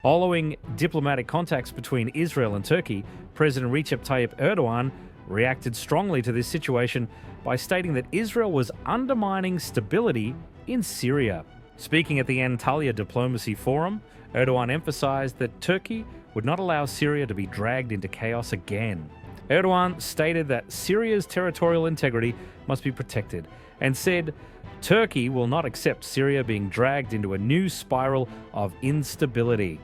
Following diplomatic contacts between Israel and Turkey, President Recep Tayyip Erdogan reacted strongly to this situation by stating that Israel was undermining stability in Syria. Speaking at the Antalya Diplomacy Forum, Erdogan emphasized that Turkey would not allow Syria to be dragged into chaos again. Erdogan stated that Syria's territorial integrity must be protected and said Turkey will not accept Syria being dragged into a new spiral of instability.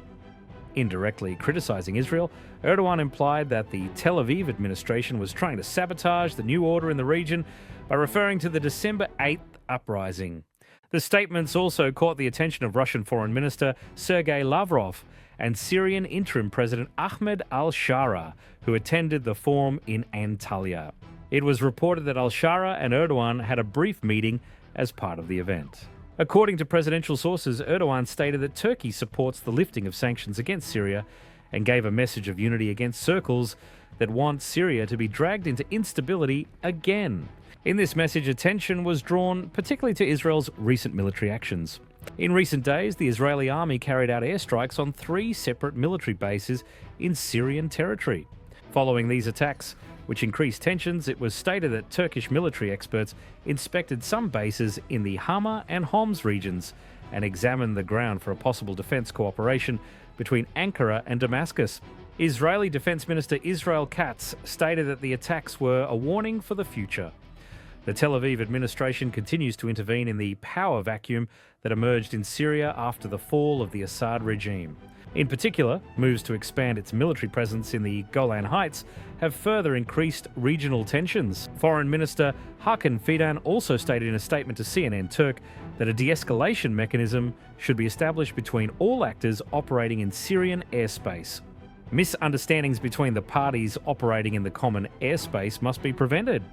Indirectly criticizing Israel, Erdogan implied that the Tel Aviv administration was trying to sabotage the new order in the region by referring to the December 8th uprising. The statements also caught the attention of Russian Foreign Minister Sergei Lavrov and Syrian interim President Ahmed al-Shara, who attended the forum in Antalya. It was reported that al-Shara and Erdogan had a brief meeting as part of the event. According to presidential sources, Erdogan stated that Turkey supports the lifting of sanctions against Syria and gave a message of unity against circles that want Syria to be dragged into instability again. In this message, attention was drawn particularly to Israel's recent military actions. In recent days, the Israeli army carried out airstrikes on 3 separate military bases in Syrian territory. Following these attacks, which increased tensions, it was stated that Turkish military experts inspected some bases in the Hama and Homs regions and examined the ground for a possible defense cooperation between Ankara and Damascus. Israeli Defense Minister Israel Katz stated that the attacks were a warning for the future. The Tel Aviv administration continues to intervene in the power vacuum that emerged in Syria after the fall of the Assad regime. In particular, moves to expand its military presence in the Golan Heights have further increased regional tensions. Foreign Minister Hakan Fidan also stated in a statement to CNN Turk that a de-escalation mechanism should be established between all actors operating in Syrian airspace. Misunderstandings between the parties operating in the common airspace must be prevented,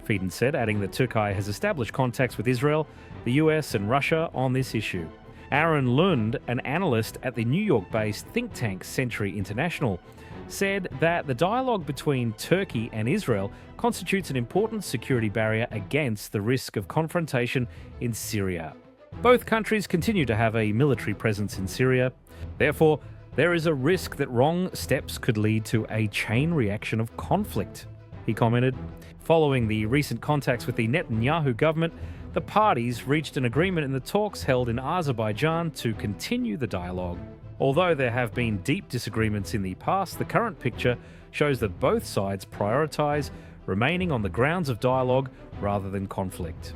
Fidan said, adding that Turkey has established contacts with Israel, the US and Russia on this issue. Aaron Lund, an analyst at the New York-based think tank Century International, said that the dialogue between Turkey and Israel constitutes an important security barrier against the risk of confrontation in Syria. Both countries continue to have a military presence in Syria. Therefore, there is a risk that wrong steps could lead to a chain reaction of conflict, he commented. Following the recent contacts with the Netanyahu government, the parties reached an agreement in the talks held in Azerbaijan to continue the dialogue. Although there have been deep disagreements in the past, the current picture shows that both sides prioritize remaining on the grounds of dialogue rather than conflict.